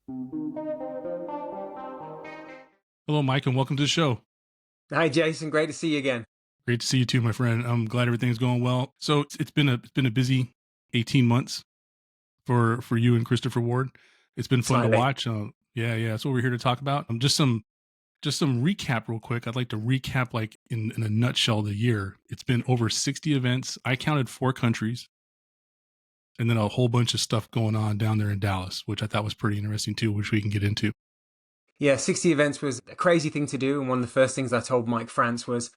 Hello, Mike, and welcome to the show. Hi, Jason. Great to see you again. Great to see you too, my friend. I'm glad everything's going well. So it's been a busy 18 months for you and Christopher Ward. It's been fun to Slightly. watch. Yeah. That's what we're here to talk about. Just some recap real quick. I'd like to recap like in a nutshell the year. It's been over 60 events. I counted 4 countries, and then a whole bunch of stuff going on down there in Dallas, which I thought was pretty interesting too, which we can get into. Yeah, 60 events was a crazy thing to do. And one of the first things I told Mike France was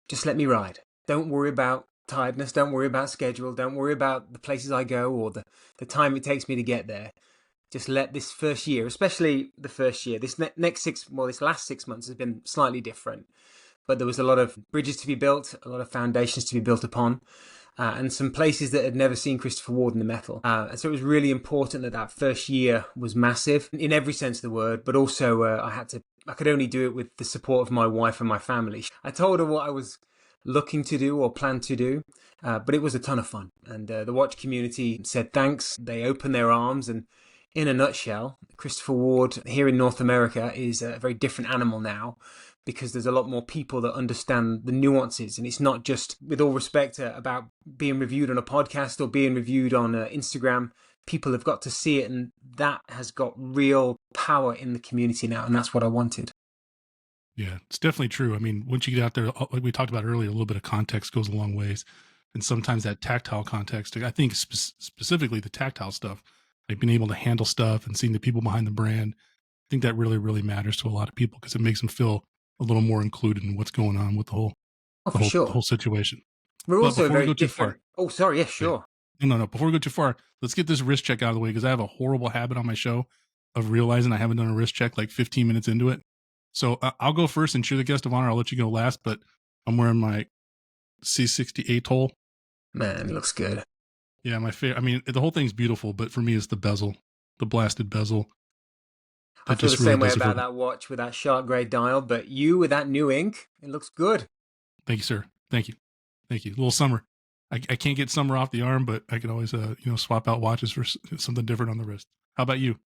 just let me ride. Don't worry about tiredness. Don't worry about schedule. Don't worry about the places I go or the time it takes me to get there. Just let this first year, especially the first year, this last 6 months has been slightly different. But there was a lot of bridges to be built, a lot of foundations to be built upon. And some places that had never seen Christopher Ward in the metal. And so it was really important that first year was massive in every sense of the word, but also I could only do it with the support of my wife and my family. I told her what I was looking to do or plan to do, but it was a ton of fun. And the watch community said thanks. They opened their arms, and in a nutshell, Christopher Ward here in North America is a very different animal now, because there's a lot more people that understand the nuances. And it's not just, with all respect, about being reviewed on a podcast or being reviewed on Instagram. People have got to see it, and that has got real power in the community now. And that's what I wanted. Yeah, it's definitely true. I mean, once you get out there, like we talked about earlier, a little bit of context goes a long ways. And sometimes that tactile context, I think specifically the tactile stuff, like being able to handle stuff and seeing the people behind the brand, I think that really, really matters to a lot of people because it makes them feel a little more included in what's going on with the whole, Oh, the for whole, the sure. whole situation. We're But also before we very go too far, different. Oh, sorry. Yeah, yeah, sure. no. Before we go too far, let's get this wrist check out of the way because I have a horrible habit on my show of realizing I haven't done a wrist check like 15 minutes into it. So I'll go first, and you're the guest of honor. I'll let you go last, but I'm wearing my C68 hole. Man, it looks good. Yeah, my favorite. I mean, the whole thing's beautiful, but for me, it's the bezel, the blasted bezel. I That feel the just really same way does it for about me. that watch with that sharp grey dial, but you with that new ink, it looks good. Thank you, sir. Thank you. Thank you. A little summer. I can't get summer off the arm, but I can always, swap out watches for something different on the wrist. How about you?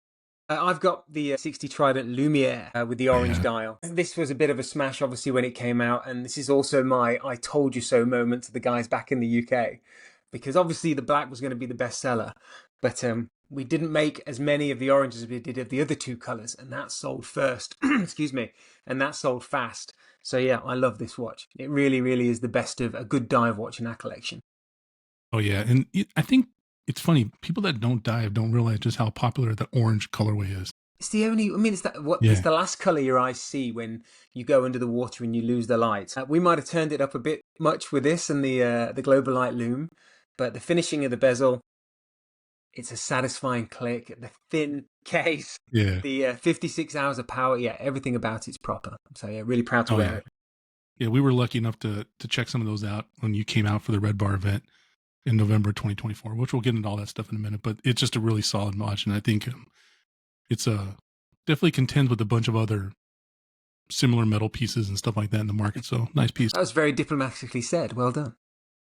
I've got the 60 Trident Lumiere with the orange Yeah. dial. This was a bit of a smash, obviously, when it came out, and this is also my I told you so moment to the guys back in the UK, because obviously the black was going to be the best seller, but we didn't make as many of the oranges as we did of the other two colours, and that sold first. Excuse me, and that sold fast. So yeah, I love this watch. It really, really is the best of a good dive watch in our collection. Oh, yeah. And I think it's funny. People that don't dive don't realize just how popular that orange colorway is. It's the only. I mean, it's Yeah. the last color your eyes see when you go under the water and you lose the light. We might have turned it up a bit much with this and the Global Light Lume, but the finishing of the bezel, it's a satisfying click. The thin case, Yeah. the 56 hours of power. Yeah, everything about it's proper. So yeah, really proud to Oh, wear yeah. it. Yeah. We were lucky enough to check some of those out when you came out for the Red Bar event in November 2024, which we'll get into all that stuff in a minute. But it's just a really solid watch. And I think it's definitely contends with a bunch of other similar metal pieces and stuff like that in the market. So nice piece. That was very diplomatically said. Well done.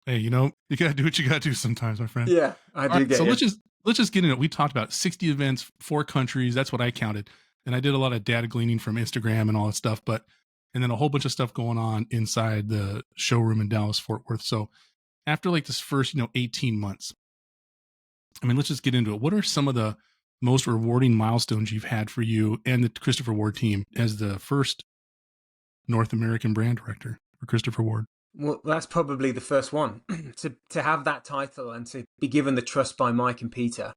Hey, you gotta do what you gotta do sometimes, my friend. Yeah, I All do right, get so you. let's just get into it. We talked about 60 events, 4 countries. That's what I counted, and I did a lot of data gleaning from Instagram and all that stuff. But and then a whole bunch of stuff going on inside the showroom in Dallas Fort Worth. So after like this first 18 months, I mean, let's just get into it. What are some of the most rewarding milestones you've had for you and the Christopher Ward team as the first North American brand director for Christopher Ward? Well, that's probably the first one to have that title and to be given the trust by Mike and Peter,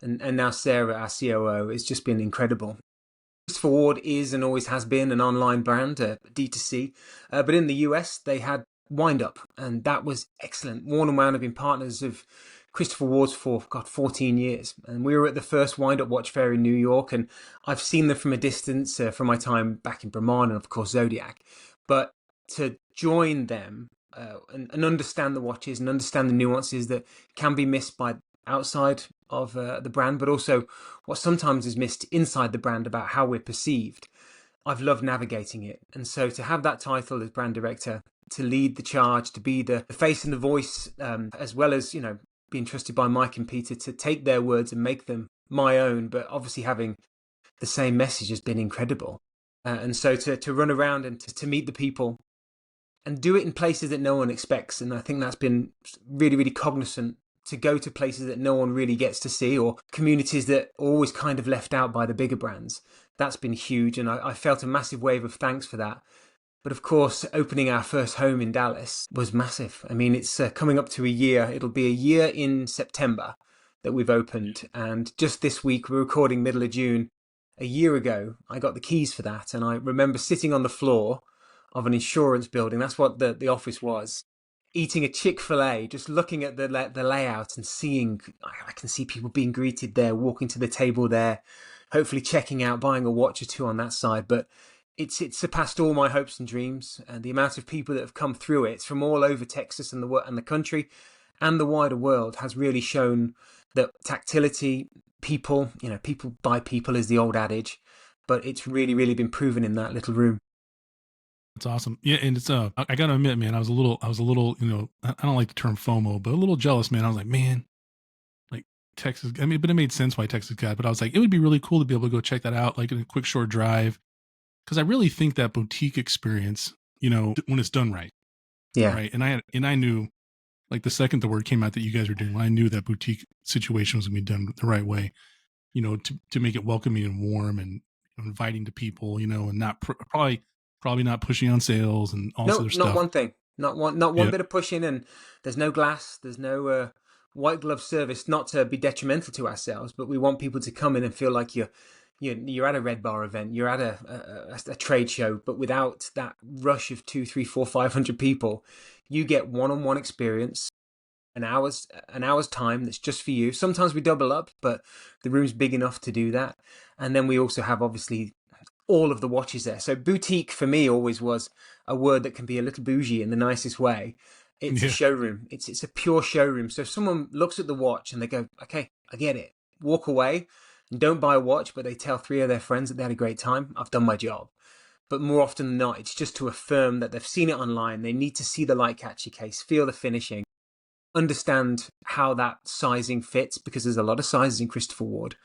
and now Sarah, our COO. It's just been incredible. Christopher Ward is and always has been an online brand, D2C, but in the US they had Wind Up, and that was excellent. Worn and Wound have been partners of Christopher Ward's for 14 years, and we were at the first Wind Up watch fair in New York, and I've seen them from a distance from my time back in Brahman and of course Zodiac, but to join them and understand the watches and understand the nuances that can be missed by outside of the brand, but also what sometimes is missed inside the brand about how we're perceived. I've loved navigating it. And so to have that title as brand director, to lead the charge, to be the face and the voice, as well as, being trusted by Mike and Peter to take their words and make them my own, but obviously having the same message has been incredible. And so to run around and to meet the people and do it in places that no one expects. And I think that's been really, really cognizant, to go to places that no one really gets to see, or communities that are always kind of left out by the bigger brands. That's been huge. And I felt a massive wave of thanks for that. But of course, opening our first home in Dallas was massive. I mean, it's coming up to a year. It'll be a year in September that we've opened. And just this week, we're recording middle of June. A year ago, I got the keys for that. And I remember sitting on the floor of an insurance building. That's what the office was. Eating a Chick-fil-A, just looking at the layout and seeing, I can see people being greeted there, walking to the table there, hopefully checking out, buying a watch or two on that side. But it's surpassed all my hopes and dreams, and the amount of people that have come through it from all over Texas and the country and the wider world has really shown that tactility, people, people buy people is the old adage, but it's really, really been proven in that little room. It's awesome. Yeah, and it's I gotta admit, man, I was a little, I don't like the term FOMO, but a little jealous, man. I was like, man, like Texas. I mean, but it made sense why Texas got. But I was like, it would be really cool to be able to go check that out, like in a quick short drive, because I really think that boutique experience, when it's done right, Yeah. right. And I knew, like the second the word came out that you guys were doing, I knew that boutique situation was gonna be done the right way, to make it welcoming and warm and inviting to people, and not probably not pushing on sales and all this No, other not stuff. one thing. Not one Yeah. bit of pushing, and there's no glass, there's no white glove service. Not to be detrimental to ourselves, but we want people to come in and feel like you're at a Red Bar event, you're at a trade show, but without that rush of 2, 3, 4, 500 people. You get one-on-one experience, an hour's time that's just for you. Sometimes we double up, but the room's big enough to do that. And then we also have, obviously, all of the watches there. So boutique for me always was a word that can be a little bougie in the nicest way. It's a Yeah. showroom. It's a pure showroom. So if someone looks at the watch and they go, okay, I get it, walk away and don't buy a watch, but they tell 3 of their friends that they had a great time, I've done my job. But more often than not, it's just to affirm that they've seen it online. They need to see the light catchy case, feel the finishing, understand how that sizing fits, because there's a lot of sizes in Christopher Ward.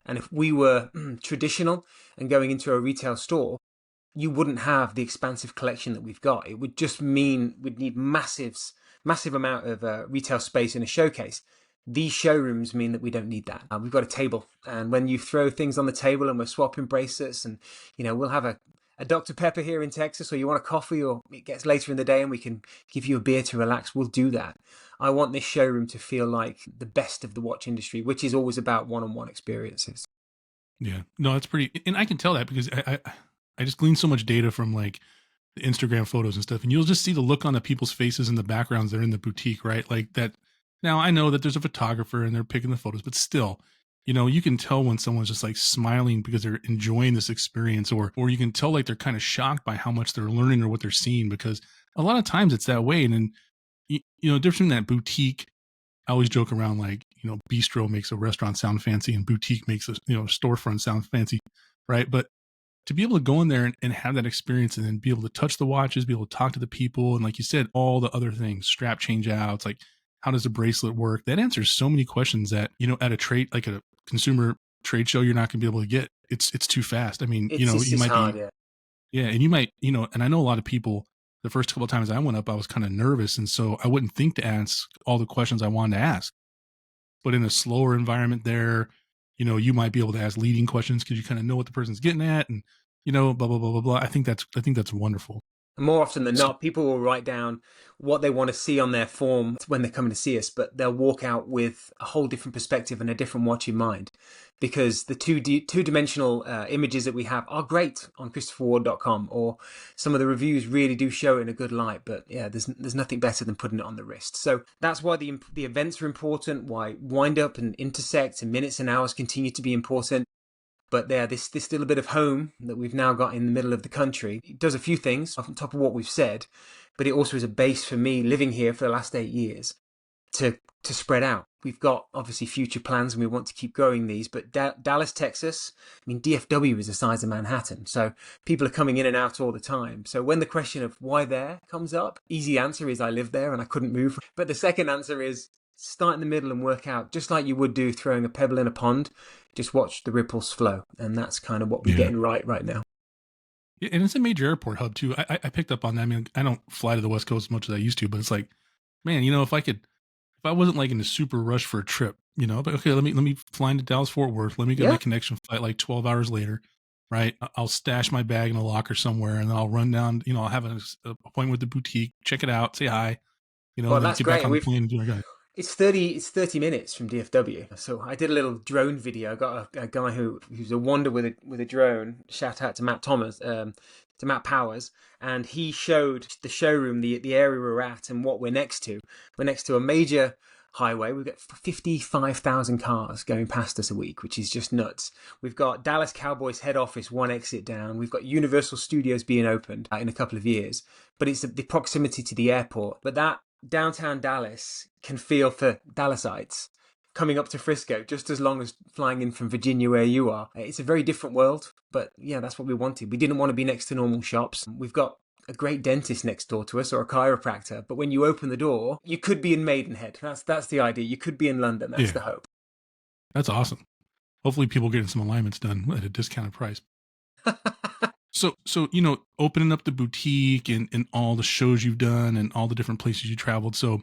And if we were traditional and going into a retail store, you wouldn't have the expansive collection that we've got. It would just mean we'd need massive amount of retail space in a showcase. These showrooms mean that we don't need that. We've got a table, and when you throw things on the table and we're swapping bracelets, and we'll have a Dr. Pepper here in Texas, or you want a coffee, or it gets later in the day and we can give you a beer to relax, we'll do that. I want this showroom to feel like the best of the watch industry, which is always about one-on-one experiences. Yeah. No, that's pretty, and I can tell that because I just glean so much data from like the Instagram photos and stuff, and you'll just see the look on the people's faces in the backgrounds that are in the boutique, right? Like that. Now I know that there's a photographer and they're picking the photos, but still, you can tell when someone's just like smiling because they're enjoying this experience, or you can tell like they're kind of shocked by how much they're learning or what they're seeing, because a lot of times it's that way. And then, different from that boutique, I always joke around like, bistro makes a restaurant sound fancy and boutique makes a, storefront sound fancy. Right. But to be able to go in there and have that experience and then be able to touch the watches, be able to talk to the people. And like you said, all the other things, strap change outs, like how does the bracelet work? That answers so many questions that, at a trade, like a consumer trade show, you're not going to be able to get. It's too fast. I mean, It's you just might hard, be, yeah. yeah. And you might, and I know a lot of people, the first couple of times I went up, I was kind of nervous. And so I wouldn't think to ask all the questions I wanted to ask. But in a slower environment there, you might be able to ask leading questions because you kind of know what the person's getting at, and blah blah blah blah blah. I think that's wonderful. And more often than So, not, people will write down what they want to see on their form when they're coming to see us, but they'll walk out with a whole different perspective and a different watch in mind, because the two-dimensional images that we have are great on ChristopherWard.com, or some of the reviews really do show it in a good light. But yeah, there's nothing better than putting it on the wrist. So that's why the events are important. Why wind up and intersect and minutes and hours continue to be important. But this little bit of home that we've now got in the middle of the country, it does a few things on top of what we've said, but it also is a base for me living here for the last 8 years to spread out. We've got obviously future plans and we want to keep growing these, but Dallas, Texas, I mean, DFW is the size of Manhattan. So people are coming in and out all the time. So when the question of why there comes up, easy answer is I live there and I couldn't move. But the second answer is start in the middle and work out, just like you would do throwing a pebble in a pond. Just watch the ripples flow, and that's kind of what we're Yeah. getting right now. Yeah, and it's a major airport hub too. I picked up on that. I mean, I don't fly to the West Coast as much as I used to, but it's like, man, if I wasn't like in a super rush for a trip, but okay, let me fly into Dallas Fort Worth. Let me get my Yeah. connection flight like 12 hours later, right? I'll stash my bag in a locker somewhere, and then I'll run down. I'll have an appointment with the boutique, check it out, say hi, Well, and then that's get great. back And on the we've plane and do my guy. It's 30 minutes from DFW. So I did a little drone video. I got a guy who's a wonder with a drone. Shout out to Matt Thomas, to Matt Powers, and he showed the showroom, the area we're at, and what we're next to. We're next to a major highway. We've got 55,000 cars going past us a week, which is just nuts. We've got Dallas Cowboys head office one exit down. We've got Universal Studios being opened in a couple of years, but it's the proximity to the airport. But that downtown Dallas can feel for Dallasites coming up to Frisco just as long as flying in from Virginia where you are. It's a very different world, but yeah, that's what we wanted. We didn't want to be next to normal shops. We've got a great dentist next door to us or a chiropractor, but when you open the door, you could be in Maidenhead. That's the idea. You could be in London. That's Yeah, the hope. that's awesome. Hopefully, people getting some alignments done at a discounted price. So opening up the boutique and all the shows you've done and all the different places you traveled. So,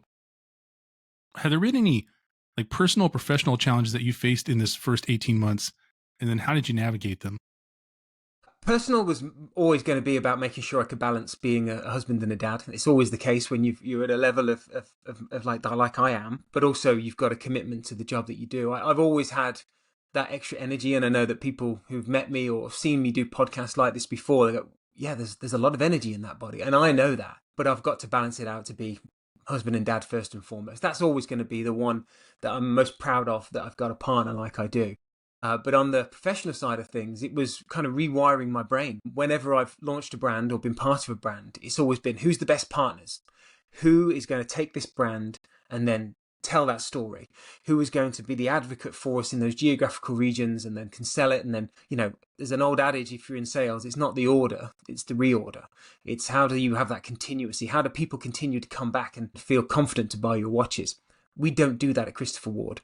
have there been any like personal, professional challenges that you faced in this first 18 months, and then how did you navigate them? Personal was always going to be about making sure I could balance being a husband and a dad. It's always the case when you're at a level of like I am, but also you've got a commitment to the job that you do. I've always had that extra energy, and I know that people who've met me or seen me do podcasts like this before, they go, "Yeah, there's a lot of energy in that body," and I know that, but I've got to balance it out to be husband and dad first and foremost. That's always going to be the one that I'm most proud of, that I've got a partner like I do. But on the professional side of things, it was kind of rewiring my brain. Whenever I've launched a brand or been part of a brand, it's always been, who's the best partners? Who is going to take this brand and then tell that story? Who is going to be the advocate for us in those geographical regions and then can sell it? And then, there's an old adage, if you're in sales, it's not the order, it's the reorder. It's how do you have that continuity? How do people continue to come back and feel confident to buy your watches? We don't do that at Christopher Ward.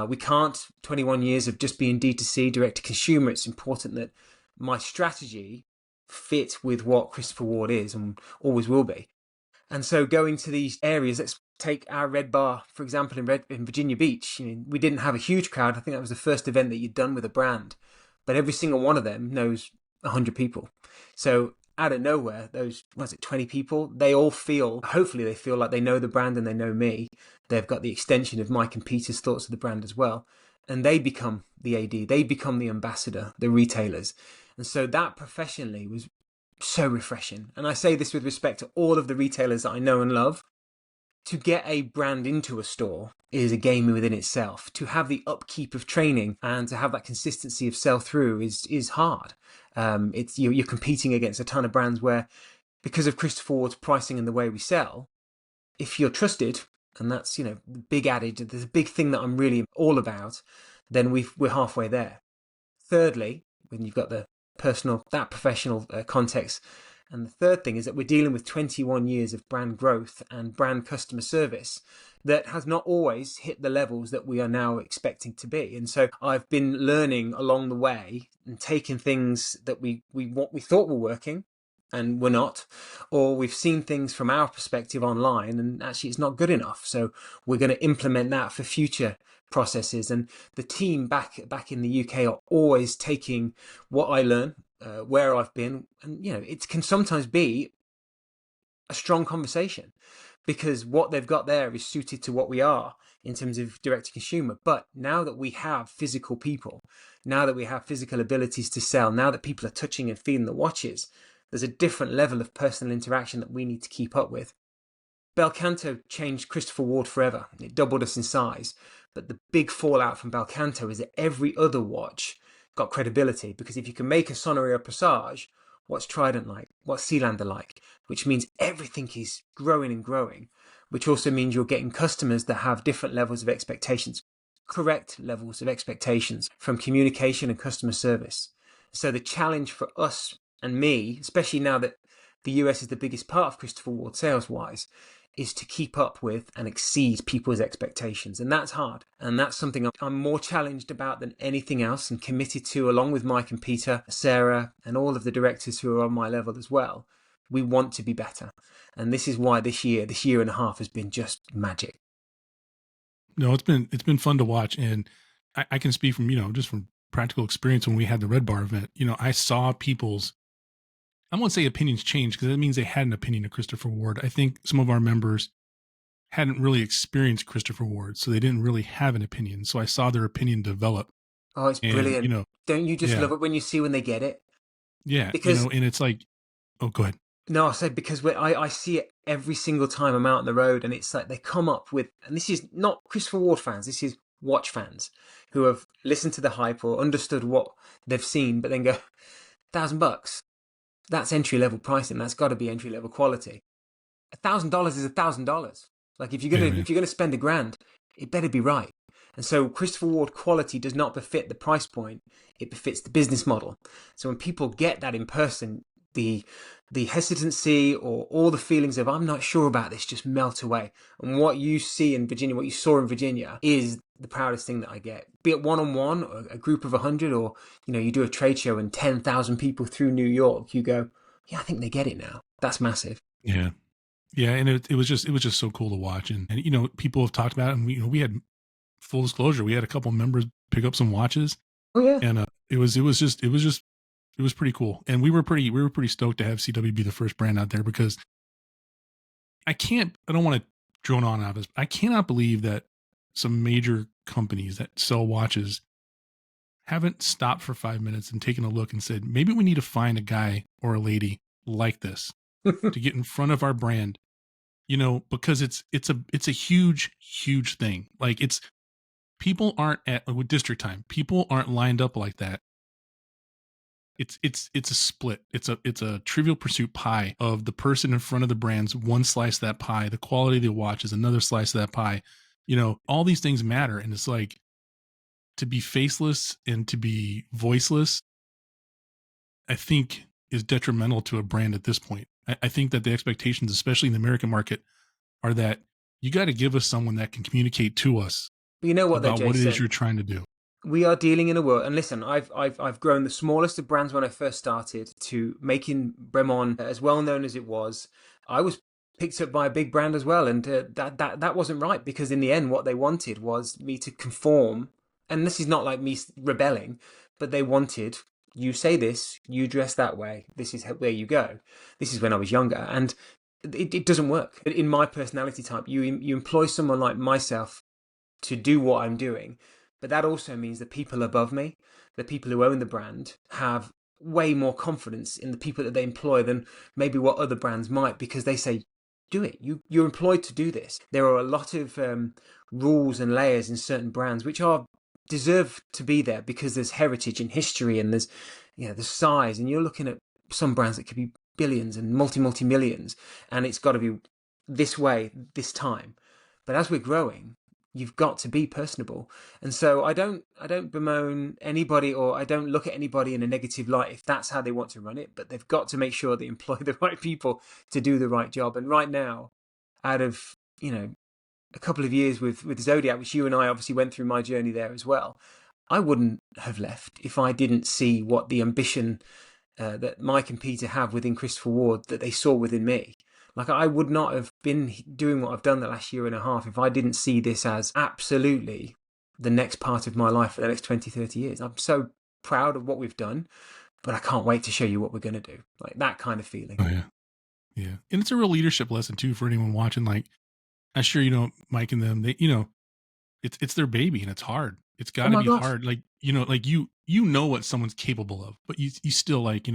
We can't. 21 years of just being D2C, direct to consumer. It's important that my strategy fit with what Christopher Ward is and always will be. And so going to these areas, let's take our Red Bar, for example, in Virginia Beach. We didn't have a huge crowd. I think that was the first event that you'd done with a brand, but every single one of them knows 100 people. So out of nowhere, those, 20 people, they all feel, hopefully they feel like they know the brand and they know me. They've got the extension of Mike and Peter's thoughts of the brand as well. And they become the AD, they become the ambassador, the retailers. And so that professionally was so refreshing. And I say this with respect to all of the retailers that I know and love. To get a brand into a store is a game within itself. To have the upkeep of training and to have that consistency of sell through is hard. It's you're competing against a ton of brands where, because of Christopher Ward's pricing and the way we sell, if you're trusted, and that's the big adage, there's a big thing that I'm really all about, then we're halfway there. Thirdly, when you've got that professional context. And the third thing is that we're dealing with 21 years of brand growth and brand customer service that has not always hit the levels that we are now expecting to be. And so I've been learning along the way and taking things that we thought were working and were not, or we've seen things from our perspective online and actually it's not good enough. So we're going to implement that for future processes. And the team back in the UK are always taking what I learn, where I've been, and it can sometimes be a strong conversation because what they've got there is suited to what we are in terms of direct to consumer. But now that we have physical people, now that we have physical abilities to sell, now that people are touching and feeling the watches, there's a different level of personal interaction that we need to keep up with. Belcanto changed Christopher Ward forever. It doubled us in size. But the big fallout from Belcanto is that every other watch got credibility, because if you can make a Sonnery or Passage, what's Trident like? What's Sealander like? Which means everything is growing and growing, which also means you're getting customers that have different levels of expectations, correct levels of expectations from communication and customer service. So the challenge for us and me, especially now that the US is the biggest part of Christopher Ward sales-wise, is to keep up with and exceed people's expectations. And that's hard. And that's something I'm more challenged about than anything else, and committed to, along with Mike and Peter, Sarah, and all of the directors who are on my level as well. We want to be better. And this is why this year and a half has been just magic. No, it's been fun to watch, and I can speak from just from practical experience when we had the Red Bar event. I saw people's, I won't say opinions change because that means they had an opinion of Christopher Ward. I think some of our members hadn't really experienced Christopher Ward, so they didn't really have an opinion. So I saw their opinion develop, Oh, it's and brilliant. Don't you just yeah, love it when you see when they get it? yeah, Because and it's like, oh, go ahead. No, I said because I see it every single time I'm out on the road, and it's like they come up with, and this is not Christopher Ward fans, this is watch fans who have listened to the hype or understood what they've seen, but then go, $1,000. That's entry level pricing. That's got to be entry level quality. $1,000 is $1,000. Like if Yeah, you're gonna spend $1,000, it better be right. And so Christopher Ward quality does not befit the price point; it befits the business model. So when people get that in person, the hesitancy or all the feelings of I'm not sure about this just melt away. And what you see in Virginia, what you saw in Virginia, is the proudest thing that I get. Be it one-on-one, or a group of 100, or you do a trade show and 10,000 people through New York. You go, yeah, I think they get it now. That's massive. yeah, yeah, and it was just so cool to watch, and people have talked about it, and we had, full disclosure, we had a couple members pick up some watches, Oh yeah. and it was pretty cool, and we were pretty stoked to have CW be the first brand out there, because I don't want to drone on out of this. I cannot believe that some major companies that sell watches haven't stopped for 5 minutes and taken a look and said, maybe we need to find a guy or a lady like this to get in front of our brand, because it's a huge thing. Like, it's people aren't with district time. People aren't lined up like that. It's a split. It's a Trivial Pursuit pie of the person in front of the brands. One slice of that pie. The quality of the watch is another slice of that pie. All these things matter, and it's like, to be faceless and to be voiceless, I think, is detrimental to a brand at this point. I think that the expectations, especially in the American market, are that you got to give us someone that can communicate to us But you know what though, about what it is Jason? you're trying to do. We are dealing in a world, and listen, I've grown the smallest of brands when I first started to making Bremont as well known as it was. I was picked up by a big brand as well, and that wasn't right, because in the end, what they wanted was me to conform, and this is not like me rebelling, but they wanted, you say this, you dress that way, this is where you go. This is when I was younger, and it doesn't work in my personality type. You employ someone like myself to do what I'm doing. But that also means the people above me, the people who own the brand, have way more confidence in the people that they employ than maybe what other brands might, because they say, do it. You're employed to do this. There are a lot of rules and layers in certain brands which are deserve to be there because there's heritage and history, and there's the size, and you're looking at some brands that could be billions and multi millions, and it's got to be this way, this time. But as we're growing, you've got to be personable. And so I don't bemoan anybody, or I don't look at anybody in a negative light if that's how they want to run it, but they've got to make sure they employ the right people to do the right job. And right now, out of a couple of years with Zodiac, which you and I obviously went through my journey there as well, I wouldn't have left if I didn't see what the ambition that Mike and Peter have within Christopher Ward, that they saw within me. Like, I would not have been doing what I've done the last year and a half if I didn't see this as absolutely the next part of my life for the next 20, 30 years. I'm so proud of what we've done, but I can't wait to show you what we're going to do. Like, that kind of feeling. Oh yeah. Yeah. And it's a real leadership lesson too for anyone watching. Like, I'm sure, Mike and them, they, it's their baby, and it's hard. It's Oh got to my be gosh. hard. Like, like you know what someone's capable of, but you still, like,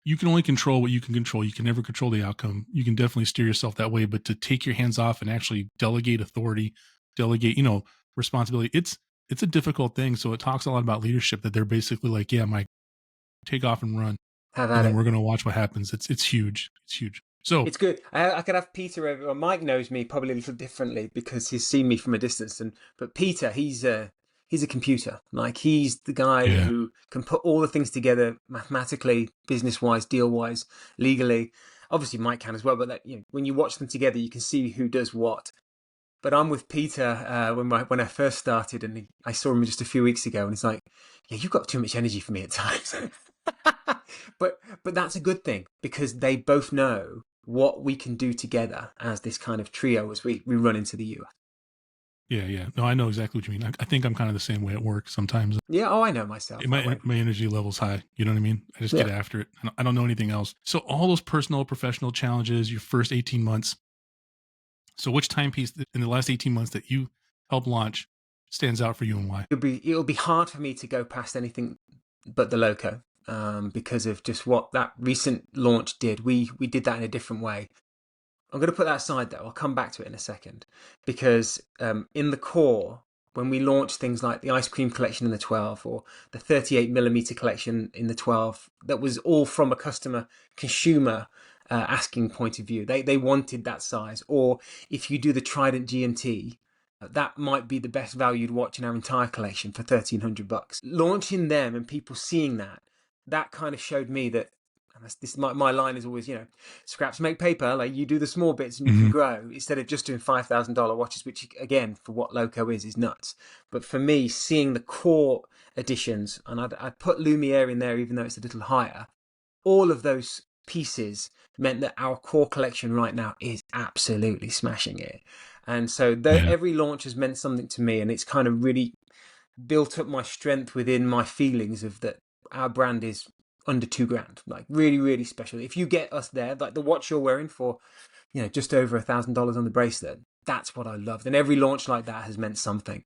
you can only control what you can control. You can never control the outcome. You can definitely steer yourself that way, but to take your hands off and actually delegate authority, delegate, responsibility, it's a difficult thing. So it talks a lot about leadership, that they're basically like, yeah, Mike, take off and run. Have And at then it. we're going to watch what happens. It's huge. It's huge. So It's good. I could have Peter over. Well, Mike knows me probably a little differently because he's seen me from a distance. But Peter, he's a computer. Like, he's the guy yeah, who can put all the things together mathematically, business wise, deal wise, legally. Obviously, Mike can as well, but when you watch them together, you can see who does what. But I'm with Peter when I first started, and I saw him just a few weeks ago, and he's like, "Yeah, you've got too much energy for me at times." but that's a good thing, because they both know what we can do together as this kind of trio as we run into the US. Yeah, yeah. No, I know exactly what you mean. I think I'm kind of the same way at work sometimes. Yeah, oh, I know myself that way. My energy level's high. You know what I mean? I just Yeah. get after it. I don't know anything else. So all those personal, professional challenges, your first 18 months. So which timepiece in the last 18 months that you helped launch stands out for you, and why? It'll be hard for me to go past anything but the Loco, because of just what that recent launch did. We did that in a different way. I'm going to put that aside, though. I'll come back to it in a second, because in the core, when we launched things like the ice cream collection in the 12, or the 38mm collection in the 12, that was all from a consumer asking point of view. They wanted that size. Or if you do the Trident GMT, that might be the best valued watch in our entire collection for $1,300. Launching them and people seeing that kind of showed me that, and this my line is always, scraps make paper. Like, you do the small bits and you can grow, instead of just doing $5,000 watches, which again, for what Loco is nuts. But for me, seeing the core editions, and I'd put Lumiere in there, even though it's a little higher, all of those pieces meant that our core collection right now is absolutely smashing it. And so every launch has meant something to me, and it's kind of really built up my strength within my feelings of that our brand is under $2,000, like really, really special. If you get us there, like the watch you're wearing for, just over $1,000 on the bracelet, that's what I loved. And every launch like that has meant something.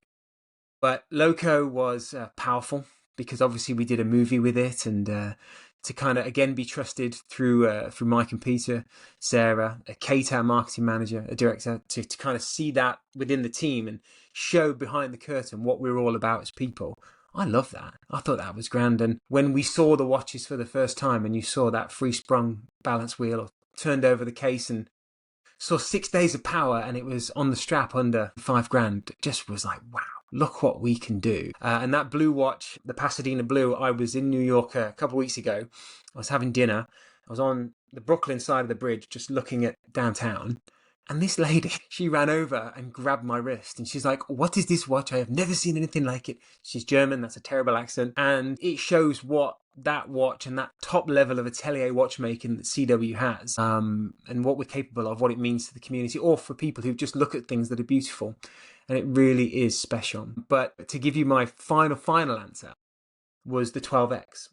But Loco was powerful, because obviously we did a movie with it, and to kind of again be trusted through Mike and Peter, Sarah, Kate, our marketing manager, a director, to kind of see that within the team and show behind the curtain what we're all about as people. I love that. I thought that was grand. And when we saw the watches for the first time, and you saw that free sprung balance wheel, or turned over the case and saw 6 days of power, and it was on the strap under $5,000, it just was like, wow, look what we can do. And that blue watch, the Pasadena Blue, I was in New York a couple of weeks ago. I was having dinner. I was on the Brooklyn side of the bridge, just looking at downtown. And this lady, she ran over and grabbed my wrist, and she's like, "What is this watch? I have never seen anything like it." She's German, that's a terrible accent. And it shows what that watch and that top level of atelier watchmaking that CW has, and what we're capable of, what it means to the community, or for people who just look at things that are beautiful. And it really is special. But to give you my final answer, was the 12X.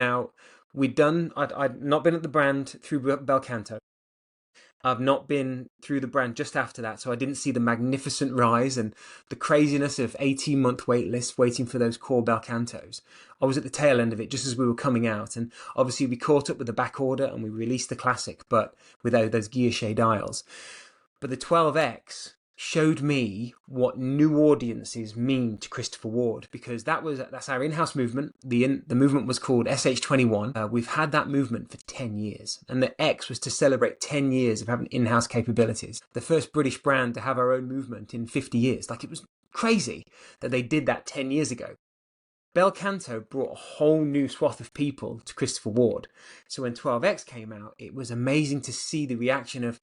Now, I'd not been at the brand through Belcanto. I've not been through the brand just after that, so I didn't see the magnificent rise and the craziness of 18-month wait lists waiting for those core Belcantos. I was at the tail end of it just as we were coming out, and obviously we caught up with the back order and we released the classic, but without those guilloche dials. But the 12X showed me what new audiences mean to Christopher Ward, because that's our in-house movement. The movement was called SH21. We've had that movement for 10 years, and the X was to celebrate 10 years of having in-house capabilities. The first British brand to have our own movement in 50 years. Like, it was crazy that they did that 10 years ago. Belcanto brought a whole new swath of people to Christopher Ward. So when 12X came out, it was amazing to see the reaction of,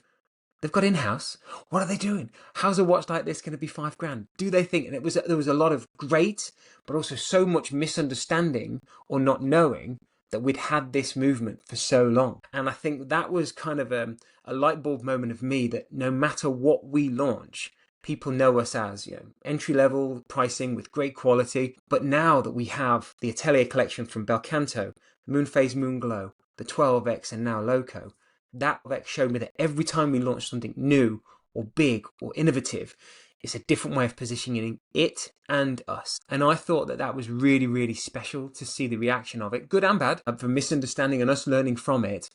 they've got in-house. What are they doing? How's a watch like this going to be $5,000? Do they think? And there was a lot of great, but also so much misunderstanding or not knowing that we'd had this movement for so long. And I think that was kind of a light bulb moment of me, that no matter what we launch, people know us as, entry-level pricing with great quality. But now that we have the Atelier collection from Belcanto, Moonphase Moonglow, the 12X, and now Loco, that showed me that every time we launch something new or big or innovative, it's a different way of positioning it and us. And I thought that was really, really special to see the reaction of it, good and bad, for misunderstanding and us learning from it.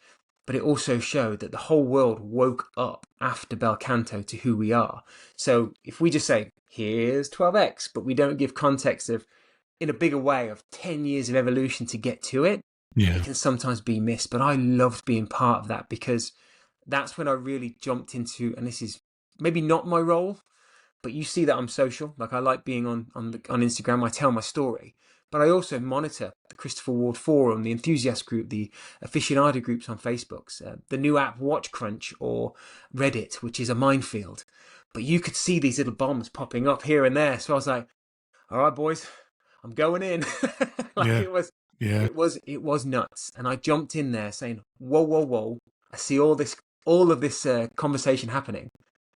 But it also showed that the whole world woke up after Belcanto to who we are. So if we just say, here's 12X, but we don't give context of, in a bigger way, of 10 years of evolution to get to it, it can sometimes be missed. But I loved being part of that, because that's when I really jumped into, and this is maybe not my role, but you see that I'm social. Like, I like being on Instagram. I tell my story. but I also monitor the Christopher Ward forum, the enthusiast group, the aficionado groups on Facebook, the new app Watch Crunch, or Reddit, which is a minefield. But you could see these little bombs popping up here and there. So I was like, all right, boys, I'm going in. Like Yeah. Yeah. it was nuts. And I jumped in there saying, whoa, whoa, whoa. I see all of this conversation happening.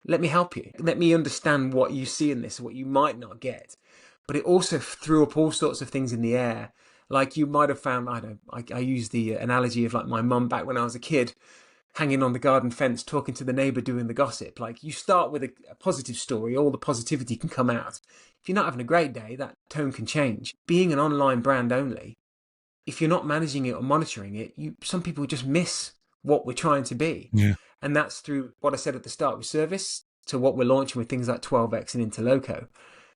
Let me help you. Let me understand what you see in this, what you might not get. But it also threw up all sorts of things in the air. Like you might have found, I don't know, I use the analogy of like my mum back when I was a kid, hanging on the garden fence, talking to the neighbour, doing the gossip. Like you start with a positive story, all the positivity can come out. If you're not having a great day, that tone can change. Being an online brand only, if you're not managing it or monitoring it, some people just miss what we're trying to be. Yeah. And that's through what I said at the start with service to what we're launching with things like 12x and Interloco.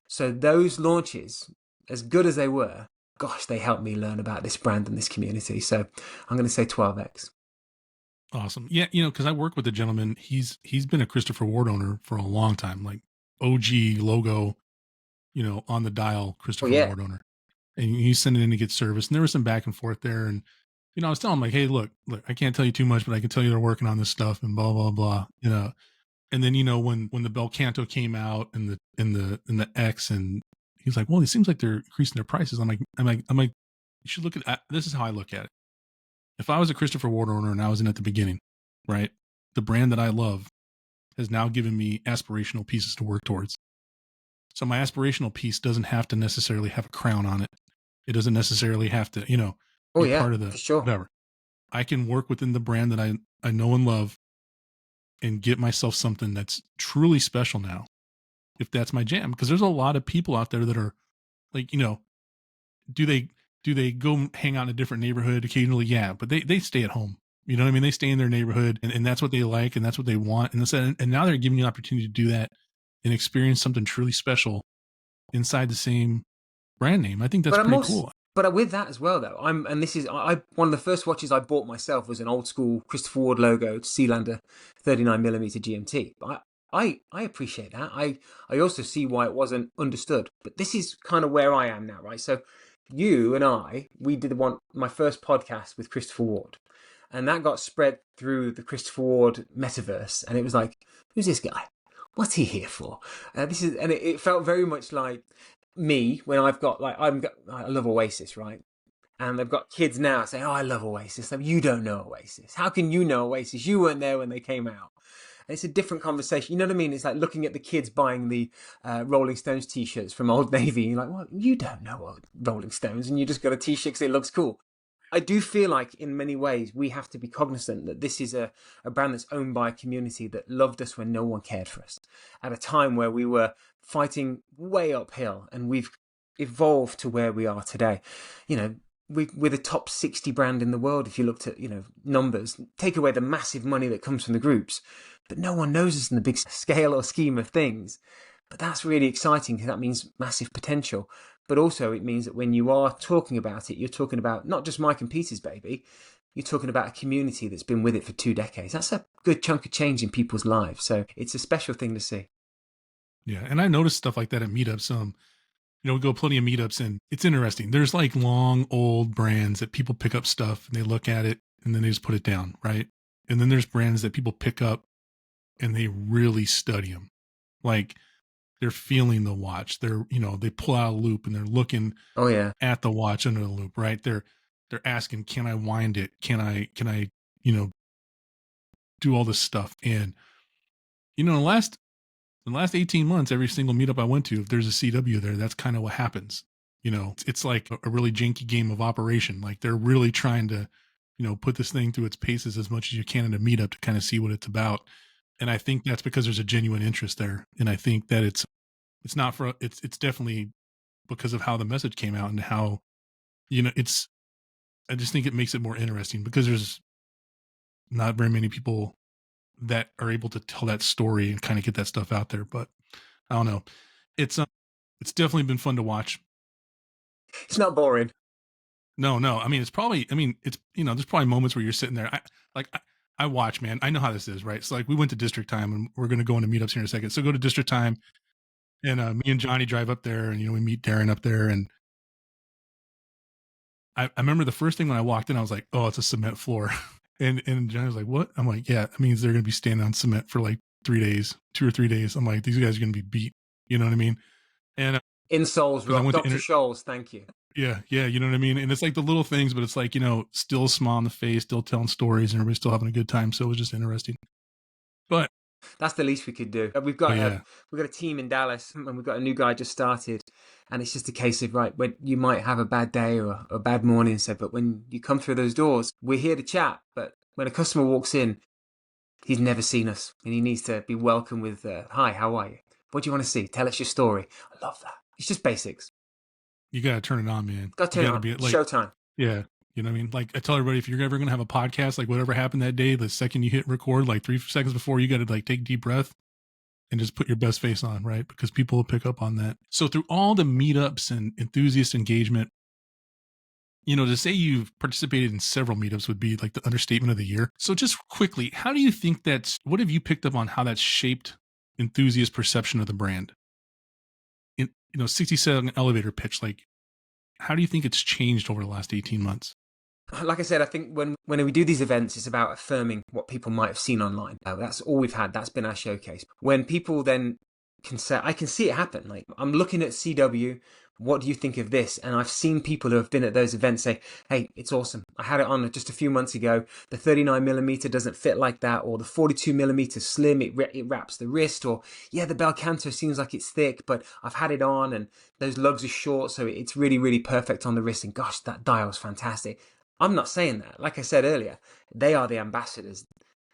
So those launches, as good as they were, gosh, they helped me learn about this brand and this community. So I'm going to say 12x. Awesome. Yeah, because I work with a gentleman. He's been a Christopher Ward owner for a long time, like OG logo, on the dial Oh Christopher yeah. Ward owner. And he's sending in to get service. And there was some back and forth there. And I was telling him like, hey, look, I can't tell you too much, but I can tell you they're working on this stuff and blah blah blah. And then when the Bel Canto came out and the X, and he's like, well, it seems like they're increasing their prices. I'm like, you should look at this is how I look at it. If I was a Christopher Ward owner and I was in at the beginning, right, the brand that I love has now given me aspirational pieces to work towards. So my aspirational piece doesn't have to necessarily have a crown on it. It doesn't necessarily have to, Oh be yeah, part of the for sure. whatever. I can work within the brand that I know and love and get myself something that's truly special now, if that's my jam. Because there's a lot of people out there that are like, do they go hang out in a different neighborhood occasionally? Yeah, but they stay at home. You know what I mean? They stay in their neighborhood, and that's what they like, and that's what they want. And now they're giving you an opportunity to do that and experience something truly special inside the same brand name. I think that's But I'm pretty also, cool. but with that as well though, and this is one of the first watches I bought myself was an old school Christopher Ward logo Sealander 39mm GMT. I appreciate that. I also see why it wasn't understood. But this is kind of where I am now, right? So you and we did my first podcast with Christopher Ward, and that got spread through the Christopher Ward metaverse, and it was like, who's this guy? What's he here for? It felt very much like me when I've got like I love Oasis, right? And they've got kids now saying, "Oh, I love Oasis." Like, you don't know Oasis. How can you know Oasis? You weren't there when they came out. And it's a different conversation. You know what I mean? It's like looking at the kids buying the Rolling Stones t-shirts from Old Navy. You're like, well, you don't know Rolling Stones, and you just got a t-shirt because it looks cool. I do feel like in many ways we have to be cognizant that this is a brand that's owned by a community that loved us when no one cared for us. At a time where we were fighting way uphill, and we've evolved to where we are today. We're the top 60 brand in the world if you looked at, numbers. Take away the massive money that comes from the groups, but no one knows us in the big scale or scheme of things. But that's really exciting because that means massive potential. But also it means that when you are talking about it, you're talking about not just Mike and Peter's baby, you're talking about a community that's been with it for 2 decades. That's a good chunk of change in people's lives. So it's a special thing to see. Yeah, and I noticed stuff like that at meetups. We go plenty of meetups, and it's interesting. There's like long old brands that people pick up stuff and they look at it and then they just put it down, right? And then there's brands that people pick up and they really study them. Like they're feeling the watch. They pull out a loop and they're looking Oh yeah. at the watch under the loop, right? They're asking, can I wind it? Can I, do all this stuff? And in the last 18 months, every single meetup I went to, if there's a CW there, that's kind of what happens. It's like a really janky game of operation. Like they're really trying to, put this thing through its paces as much as you can in a meetup to kind of see what it's about. And I think that's because there's a genuine interest there. And I think that it's definitely because of how the message came out and how, I just think it makes it more interesting because there's not very many people that are able to tell that story and kind of get that stuff out there. But I don't know. It's definitely been fun to watch. It's not boring. No, no. I mean, there's probably moments where you're sitting there. I watch, man. I know how this is, right? So like we went to district time and we're going to go into meetups here in a second. So go to district time and me and Johnny drive up there and, we meet Darren up there and I remember the first thing when I walked in, I was like, oh, it's a cement floor. And Johnny was like, what? I'm like, yeah, that means they're going to be standing on cement for like 3 days, 2 or 3 days. I'm like, these guys are going to be beat. You know what I mean? And Insoles because I rock. went to Dr. Scholes, thank you. yeah, yeah, you know what I mean? And it's like the little things, but it's like, still a smile on the face, still telling stories, and everybody's still having a good time. So it was just interesting. But That's the least we could do. yeah, We've got a team in Dallas, and we've got a new guy just started, and it's just a case of right when you might have a bad day or a bad morning, so but when you come through those doors, we're here to chat. But when a customer walks in, he's never seen us, and he needs to be welcomed with "Hi, how are you? What do you want to see? Tell us your story." I love that. It's just basics. you got to turn it on, man. Got to You turn got it to on. be It's like, showtime. yeah, you know what I mean? Like I tell everybody, if you're ever going to have a podcast, like whatever happened that day, the second you hit record, like 3 seconds before, you got to like take a deep breath and just put your best face on, right? Because people will pick up on that. So through all the meetups and enthusiast engagement, to say you've participated in several meetups would be like the understatement of the year. So just quickly, how do you think what have you picked up on how that's shaped enthusiast perception of the brand? 60-second elevator pitch, like how do you think it's changed over the last 18 months? Like I said, I think when we do these events, it's about affirming what people might have seen online. That's all we've had. That's been our showcase. When people then can say, I can see it happen. Like I'm looking at CW. What do you think of this? And I've seen people who have been at those events say, "Hey, it's awesome. I had it on just a few months ago. The 39mm doesn't fit like that, or the 42mm slim. It wraps the wrist, or yeah, the bel canto seems like it's thick, but I've had it on, and those lugs are short, so it's really, really perfect on the wrist. And gosh, that dial's fantastic." I'm not saying that. Like I said earlier, they are the ambassadors.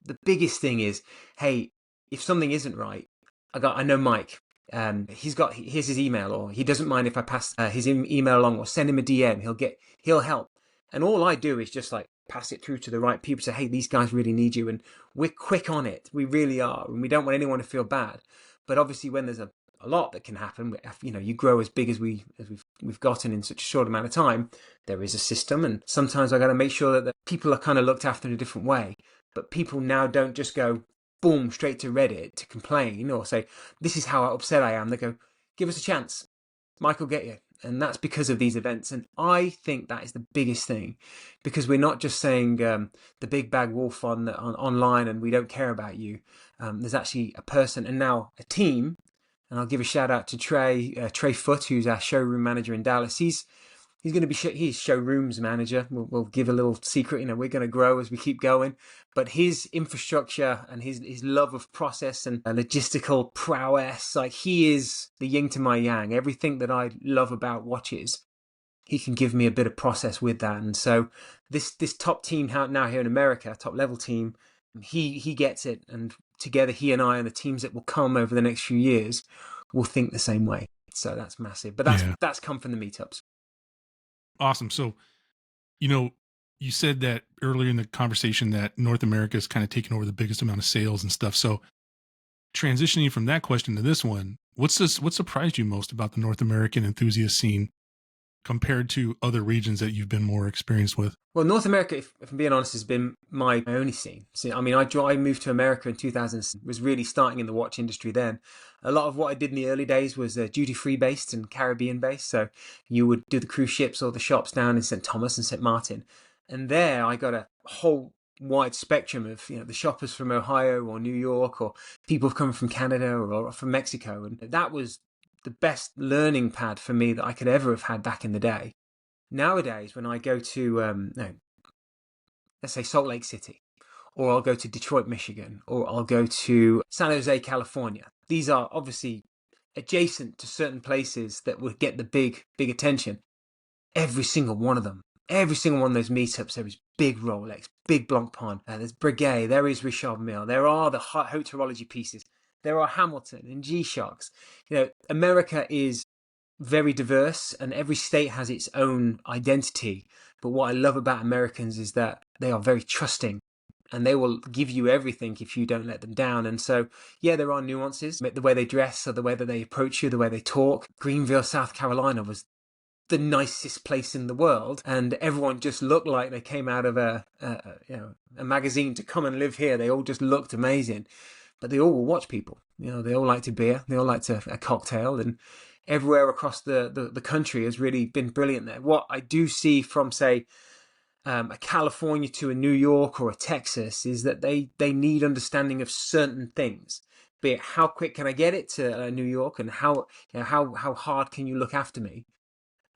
The biggest thing is, hey, if something isn't right, I know Mike. Here's his email, or he doesn't mind if I pass his email along, or send him a DM. He'll help. And all I do is just like pass it through to the right people. Say, hey, these guys really need you, and we're quick on it. We really are, and we don't want anyone to feel bad. But obviously, when there's a lot that can happen, you grow as big as we've gotten in such a short amount of time. There is a system, and sometimes I got to make sure that the people are kind of looked after in a different way. But people now don't just go boom straight to Reddit to complain or say this is how upset I am. They go, give us a chance, Mike will get you. And that's because of these events. And I think that is the biggest thing, because we're not just saying the big bag wolf online and we don't care about you. There's actually a person and now a team. And I'll give a shout out to Trey Foote, who's our showroom manager in Dallas. He's going to be he's showrooms manager. We'll give a little secret. We're going to grow as we keep going. But his infrastructure and his love of process and logistical prowess, like he is the yin to my yang. Everything that I love about watches, he can give me a bit of process with that. And so this top team now here in America, top level team, he gets it. And together, he and I and the teams that will come over the next few years will think the same way. So that's massive. But that's come from the meetups. Awesome. So, you said that earlier in the conversation that North America is kind of taking over the biggest amount of sales and stuff. So transitioning from that question to this one, what surprised you most about the North American enthusiast scene compared to other regions that you've been more experienced with? Well, North America, if I'm being honest, has been my only scene. I mean, I moved to America in 2000, was really starting in the watch industry then. A lot of what I did in the early days was duty-free based and Caribbean based. So you would do the cruise ships or the shops down in St. Thomas and St. Martin. And there I got a whole wide spectrum of the shoppers from Ohio or New York, or people coming from Canada or from Mexico. And that was the best learning pad for me that I could ever have had back in the day. Nowadays, when I go to, let's say Salt Lake City, or I'll go to Detroit, Michigan, or I'll go to San Jose, California, these are obviously adjacent to certain places that would get the big attention. Every single one of them, every single one of those meetups, there is big Rolex, big Blancpain, there's Breguet, there is Richard Mille, there are the haute horology pieces, there are Hamilton and G-Shocks. America is very diverse and every state has its own identity. But what I love about Americans is that they are very trusting and they will give you everything if you don't let them down. And so, yeah, there are nuances. The way they dress or the way that they approach you, the way they talk. Greenville, South Carolina was the nicest place in the world, and everyone just looked like they came out of a magazine to come and live here. They all just looked amazing, but they all will watch people. They all like to beer, they all like to a cocktail, and everywhere across the country has really been brilliant there. What I do see from, say, a California to a New York or a Texas is that they need understanding of certain things. Be it how quick can I get it to New York, and how hard can you look after me?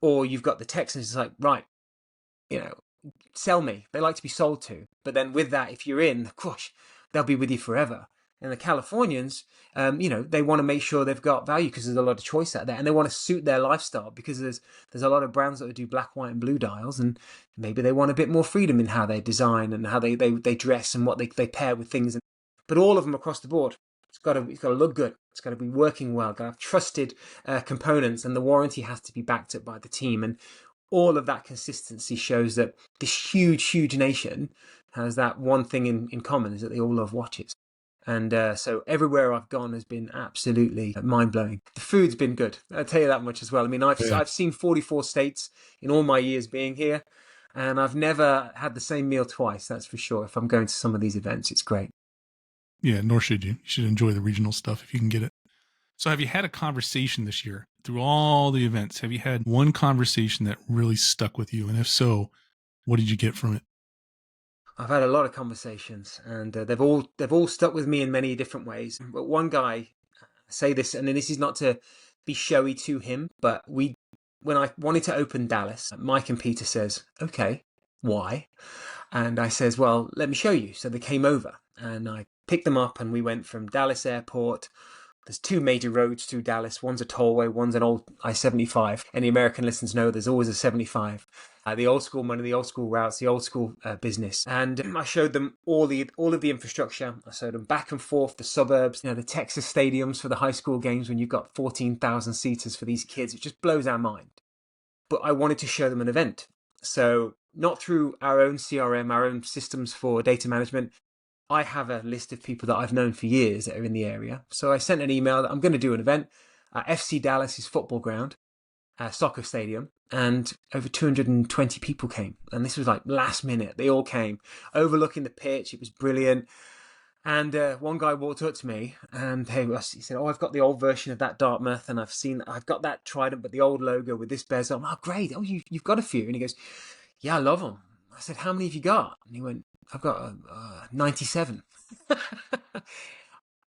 Or you've got the Texans, it's like, right, you know, sell me. They like to be sold to. But then with that, if you're in, gosh, they'll be with you forever. And the Californians, they want to make sure they've got value because there's a lot of choice out there, and they want to suit their lifestyle because there's a lot of brands that do black, white, and blue dials, and maybe they want a bit more freedom in how they design and how they dress and what they pair with things. But all of them across the board, it's got to look good. It's got to be working well. Got to have trusted components, and the warranty has to be backed up by the team. And all of that consistency shows that this huge nation has that one thing in common, is that they all love watches. And so everywhere I've gone has been absolutely mind-blowing. The food's been good, I'll tell you that much as well. I mean, I've seen 44 states in all my years being here, and I've never had the same meal twice, that's for sure. If I'm going to some of these events, it's great. Yeah, nor should you. You should enjoy the regional stuff if you can get it. So have you had a conversation this year through all the events? Have you had one conversation that really stuck with you? And if so, what did you get from it? I've had a lot of conversations, and they've all stuck with me in many different ways. But one guy, say this, and this is not to be showy to him, but when I wanted to open Dallas, Mike and Peter says, "Okay, why?" And I says, "Well, let me show you." So they came over, and I picked them up, and we went from Dallas Airport. There's two major roads through Dallas. One's a tollway, one's an old I-75. Any American listeners know there's always a 75. The old school money, the old school routes, the old school business. And I showed them all of the infrastructure. I showed them back and forth, the suburbs, the Texas stadiums for the high school games when you've got 14,000 seaters for these kids. It just blows our mind. But I wanted to show them an event. So not through our own CRM, our own systems for data management. I have a list of people that I've known for years that are in the area. So I sent an email that I'm going to do an event at FC Dallas's football ground, soccer stadium, and over 220 people came. And this was like last minute. They all came, overlooking the pitch. It was brilliant. And one guy walked up to me and he said, "Oh, I've got the old version of that Dartmouth, and I've got that Trident, but the old logo with this bezel." I'm like, "Oh, great. Oh, you've got a few." And he goes, "Yeah, I love them." I said, "How many have you got?" And he went, "I've got 97. And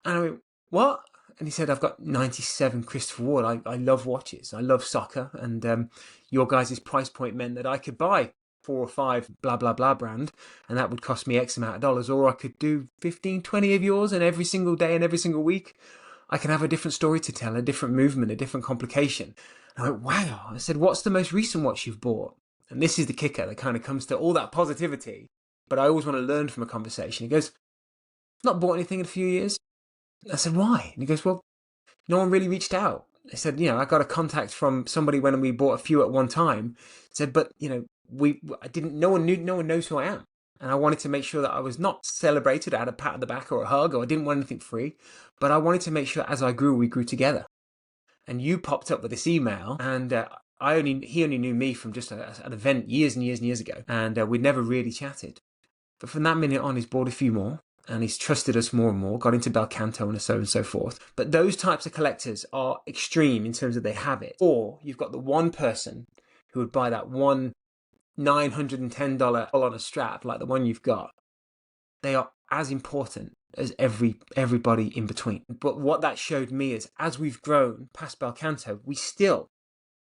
I went, "What?" And he said, "I've got 97 Christopher Ward. I love watches. I love soccer. And your guys' price point meant that I could buy 4 or 5 blah, blah, blah brand, and that would cost me X amount of dollars. Or I could do 15, 20 of yours, and every single day and every single week, I can have a different story to tell, a different movement, a different complication." And I went, "Wow." I said, "What's the most recent watch you've bought?" And this is the kicker that kind of comes to all that positivity. But I always want to learn from a conversation. He goes, "Not bought anything in a few years." I said, "Why?" And he goes, "Well, no one really reached out." I said, "I got a contact from somebody when we bought a few at one time." I said, "But, no one knows who I am. And I wanted to make sure that I was not celebrated. I had a pat on the back or a hug, or I didn't want anything free. But I wanted to make sure as I grew, we grew together. And you popped up with this email, and he only knew me from just an event years and years and years ago. And we'd never really chatted. But from that minute on, he's bought a few more, and he's trusted us more and more, got into Bel Canto and so on and so forth. But those types of collectors are extreme in terms of they have it. Or you've got the one person who would buy that one $910 on a strap like the one you've got. They are as important as everybody in between. But what that showed me is, as we've grown past Bel Canto, we still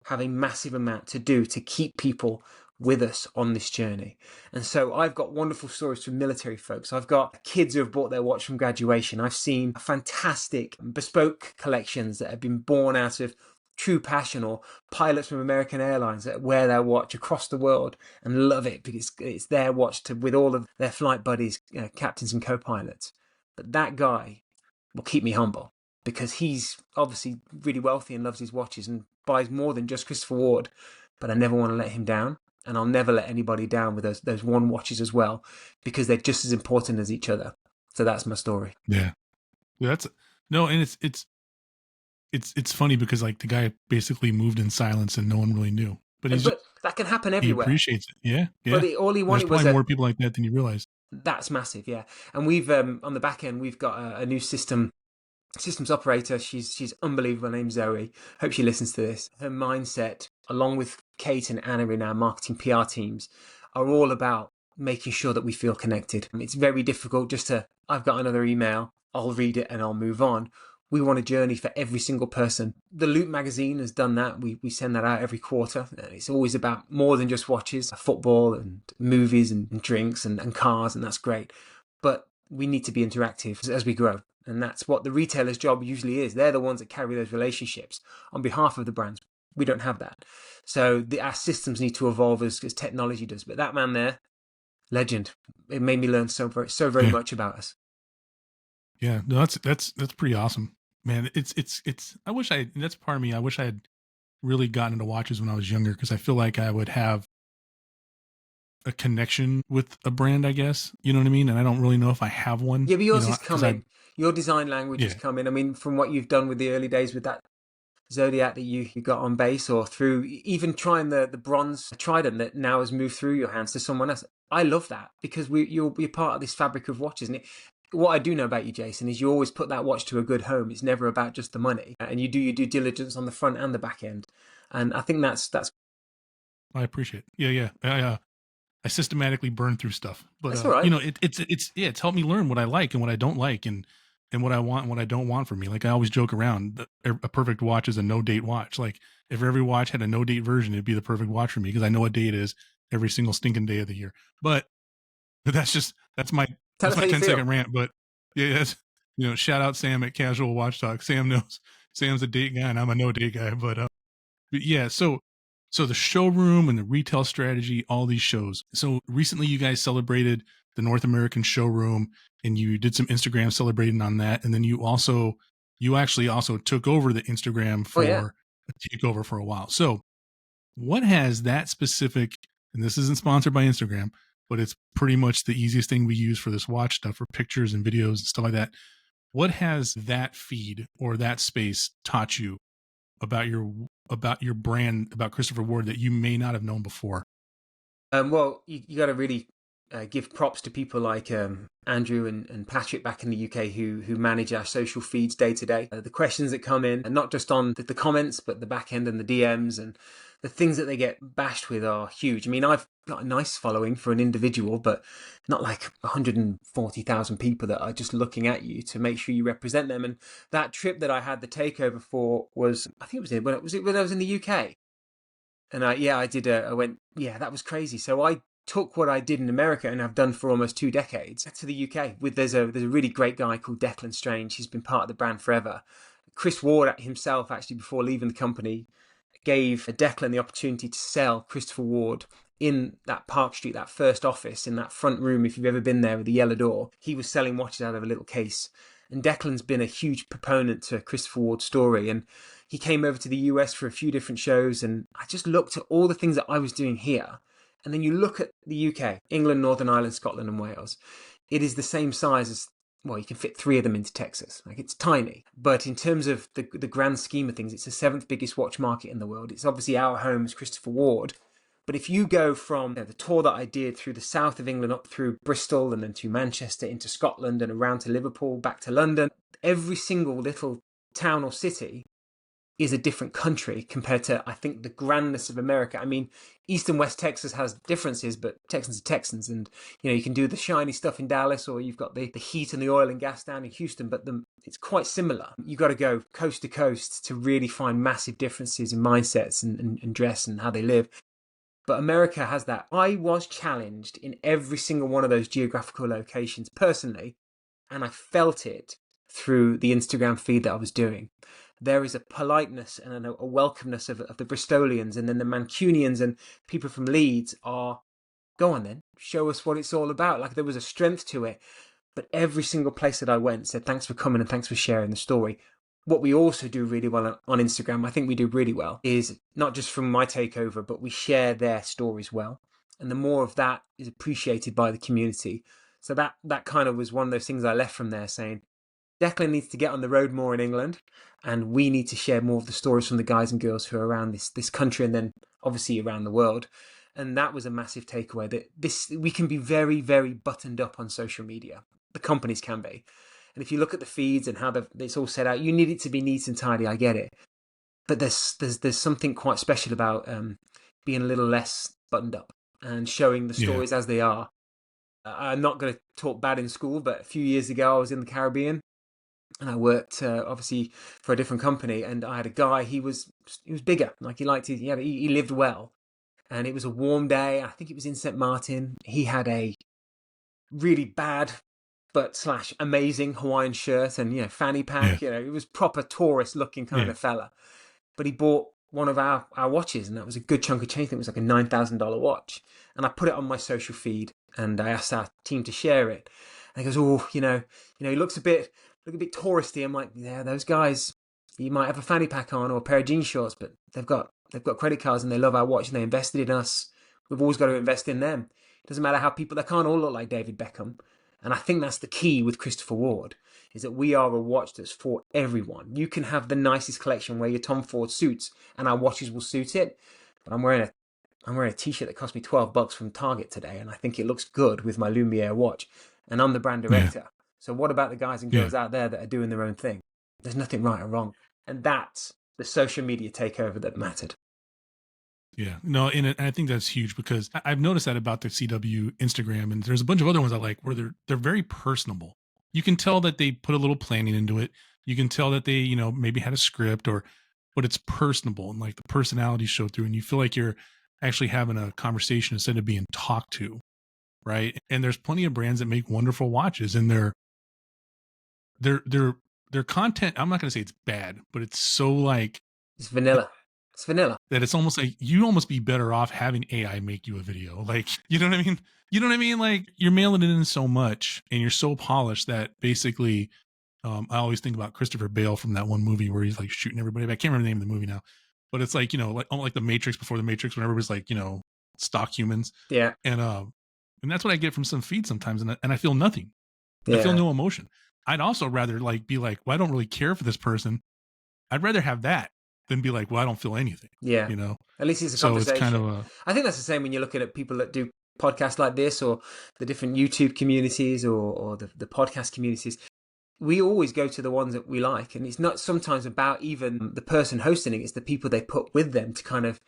have a massive amount to do to keep people with us on this journey. And so I've got wonderful stories from military folks. I've got kids who have bought their watch from graduation. I've seen fantastic bespoke collections that have been born out of true passion, or pilots from American Airlines that wear their watch across the world and love it because it's their watch with all of their flight buddies, captains and co-pilots. But that guy will keep me humble, because he's obviously really wealthy and loves his watches and buys more than just Christopher Ward. But I never want to let him down, and I'll never let anybody down with those one watches as well, because they're just as important as each other. So that's my story. Yeah, and it's funny because like the guy basically moved in silence and no one really knew. But that can happen he everywhere. appreciates it. Yeah. But all he wanted There's probably more people like that than you realize. That's massive, yeah. And we've on the back end, we've got a new system systems operator. She's unbelievable. Her name's Zoe. Hope she listens to this. Her mindset, along with Kate and Anna in our marketing PR teams, are all about making sure that we feel connected. It's very difficult just to, I've got another email, I'll read it and I'll move on. We want a journey for every single person. The Loop magazine has done that. We send that out every quarter. It's always about more than just watches, football and movies and drinks and cars, and that's great. But we need to be interactive as we grow. And that's what the retailer's job usually is. They're the ones that carry those relationships on behalf of the brands. We don't have that. So our systems need to evolve as technology does. But that man there, legend. It made me learn so very Yeah. much about us. Yeah. No, that's pretty awesome, man. It's, I wish that's part of me. I wish I had really gotten into watches when I was younger, because I feel like I would have a connection with a brand, I guess. You know what I mean? And I don't really know if I have one, Yeah, but you yours know, is because I, coming. Your design language is yeah, coming. I mean, from what you've done with the early days with that Zodiac that you got on base, or through even trying the bronze trident that now has moved through your hands to someone else. I love that because you're part of this fabric of watches. And what I do know about you, Jason, is you always put that watch to a good home. It's never about just the money, and you do your due diligence on the front and the back end. And I think that's I appreciate it. Yeah. Yeah. I systematically burn through stuff, but all you right. know, it's yeah, it's helped me learn what I like and what I don't like, and what I want and what I don't want from me. Like, I always joke around that a perfect watch is a no date watch. Like, if every watch had a no date version, it'd be the perfect watch for me, because I know what day it is every single stinking day of the year. But that's my Tell us how you 10-second feel. rant. But yeah, that's, shout out Sam at Casual Watch Talk. Sam knows. Sam's a date guy and I'm a no date guy. But yeah, so the showroom and the retail strategy, all these shows. So recently you guys celebrated the North American showroom, and you did some Instagram celebrating on that. And then you actually also took over the Instagram Oh yeah. for a takeover for a while. So what has that specific, and this isn't sponsored by Instagram, but it's pretty much the easiest thing we use for this watch stuff, for pictures and videos and stuff like that. What has that feed or that space taught you about your brand, about Christopher Ward, that you may not have known before? Well, you got to really give props to people like Andrew and Patrick back in the UK who manage our social feeds day to day. The questions that come in, and not just on the comments, but the back end and the DMs, and the things that they get bashed with are huge. I mean, I've got a nice following for an individual, but not like 140,000 people that are just looking at you to make sure you represent them. And that trip that I had the takeover for was, I think it was when I was in the UK. And I did. I went. Yeah, that was crazy. So I took what I did in America and I've done for almost 2 decades to the UK. There's a really great guy called Declan Strange. He's been part of the brand forever. Chris Ward himself, actually, before leaving the company, gave Declan the opportunity to sell Christopher Ward in that Park Street, that first office, in that front room. If you've ever been there with the yellow door, he was selling watches out of a little case. And Declan's been a huge proponent to Christopher Ward's story. And he came over to the US for a few different shows. And I just looked at all the things that I was doing here. And then you look at the UK, England, Northern Ireland, Scotland, and Wales. It is the same size as, well, you can fit 3 of them into Texas. Like, it's tiny. But in terms of the grand scheme of things, it's the 7th biggest watch market in the world. It's obviously our home as Christopher Ward. But if you go from the tour that I did through the south of England up through Bristol and then to Manchester into Scotland and around to Liverpool, back to London, every single little town or city is a different country compared to, I think, the grandness of America. I mean, East and West Texas has differences, but Texans are Texans. And, you can do the shiny stuff in Dallas, or you've got the heat and the oil and gas down in Houston, but it's quite similar. You've got to go coast to coast to really find massive differences in mindsets and dress and how they live. But America has that. I was challenged in every single one of those geographical locations personally, and I felt it through the Instagram feed that I was doing. There is a politeness and a welcomeness of the Bristolians, and then the Mancunians and people from Leeds are, go on then, show us what it's all about. Like, there was a strength to it. But every single place that I went said, thanks for coming and thanks for sharing the story. What we also do really well on Instagram, I think we do really well, is not just from my takeover, but we share their stories well. And the more of that is appreciated by the community. So that kind of was one of those things I left from there, saying Declan needs to get on the road more in England, and we need to share more of the stories from the guys and girls who are around this country, and then obviously around the world. And that was a massive takeaway, that we can be very, very buttoned up on social media. The companies can be. And if you look at the feeds and how it's all set out, you need it to be neat and tidy. I get it, but there's something quite special about being a little less buttoned up and showing the Yeah. stories as they are. I'm not going to talk bad in school, but a few years ago I was in the Caribbean and I worked obviously for a different company, and I had a guy. He was bigger, like he lived well, and it was a warm day. I think it was in St. Martin. He had a really bad but slash amazing Hawaiian shirt and fanny Yeah. pack. It was proper tourist looking kind Yeah. of fella. But he bought one of our watches, and that was a good chunk of change. I think it was like a $9,000 watch, and I put it on my social feed, and I asked our team to share it. And he goes, "Oh, he looks a bit touristy." I'm like, "Yeah, those guys. You might have a fanny pack on or a pair of jean shorts, but they've got credit cards and they love our watch and they invested in us. We've always got to invest in them. It doesn't matter how they can't all look like David Beckham." And I think that's the key with Christopher Ward, is that we are a watch that's for everyone. You can have the nicest collection where your Tom Ford suits and our watches will suit it. But I'm wearing a t-shirt that cost me $12 from Target today, and I think it looks good with my Lumiere watch. And I'm the brand Yeah. director. So what about the guys and Yeah. girls out there that are doing their own thing? There's nothing right or wrong. And that's the social media takeover that mattered. Yeah, no, and I think that's huge because I've noticed that about the CW Instagram, and there's a bunch of other ones I like where they're very personable. You can tell that they put a little planning into it. You can tell that they maybe had a script, but it's personable and like the personalities show through, and you feel like you're actually having a conversation instead of being talked to, right? And there's plenty of brands that make wonderful watches, and their their content. I'm not going to say it's bad, but it's so like It's vanilla. It's vanilla. that it's almost like you almost be better off having AI make you a video. Like, you know what I mean? You know what I mean? Like you're mailing it in so much and you're so polished that basically, I always think about Christopher Bale from that one movie where he's like shooting everybody. I can't remember the name of the movie now, but it's like, like almost like the Matrix before the Matrix, when everybody's like, stock humans. Yeah. And that's what I get from some feeds sometimes. And I feel nothing. I feel Yeah. no emotion. I'd also rather like be like, well, I don't really care for this person. I'd rather have that than be like, well, I don't feel anything. Yeah. At least it's a So it's kind conversation. of I think that's the same when you're looking at people that do podcasts like this, or the different YouTube communities, or the podcast communities. We always go to the ones that we like, and it's not sometimes about even the person hosting it. It's the people they put with them to kind of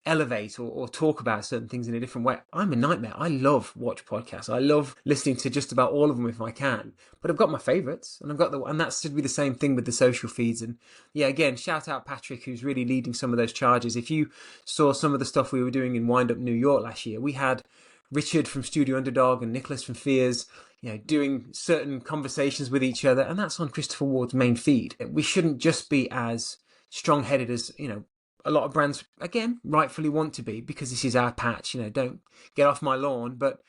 elevate or talk about certain things in a different way. I'm a nightmare. I love watch podcasts. I love listening to just about all of them if I can. But I've got my favourites, and and that should be the same thing with the social feeds. And yeah, again, shout out Patrick, who's really leading some of those charges. If you saw some of the stuff we were doing in Wind Up New York last year, we had Richard from Studio Underdog and Nicholas from Fears, doing certain conversations with each other, and that's on Christopher Ward's main feed. We shouldn't just be as strong-headed as, a lot of brands, again, rightfully want to be, because this is our patch, don't get off my lawn, but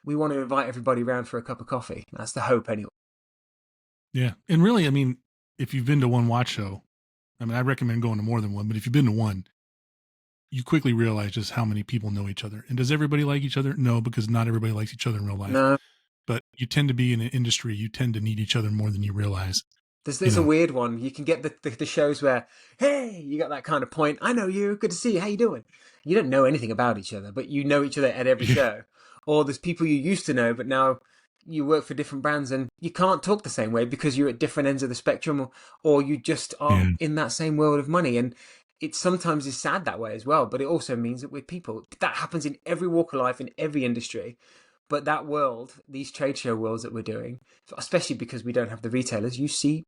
we want to invite everybody around for a cup of coffee. That's the hope anyway. Yeah. And really, I mean, if you've been to one watch show, I mean, I recommend going to more than one, but if you've been to one, you quickly realize just how many people know each other. And does everybody like each other? No, because not everybody likes each other in real life. No. But you tend to be in an industry, you tend to need each other more than you realize. There's a weird one. You can get the shows where, hey, you got that kind of point. I know you. Good to see you. How you doing? You don't know anything about each other, but you know each other at every show. Or there's people you used to know, but now you work for different brands and you can't talk the same way because you're at different ends of the spectrum, or you just are in that same world of money. And it sometimes is sad that way as well, but it also means that with people, that happens in every walk of life, in every industry. But that world, these trade show worlds that we're doing, especially because we don't have the retailers, you see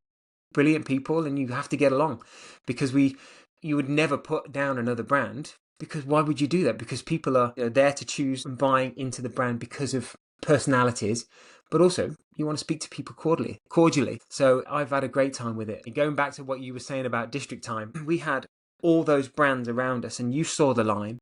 brilliant people and you have to get along, because you would never put down another brand, because why would you do that? Because people are there to choose and buying into the brand because of personalities, but also you want to speak to people cordially. So I've had a great time with it. And going back to what you were saying about district time, we had all those brands around us and you saw the line.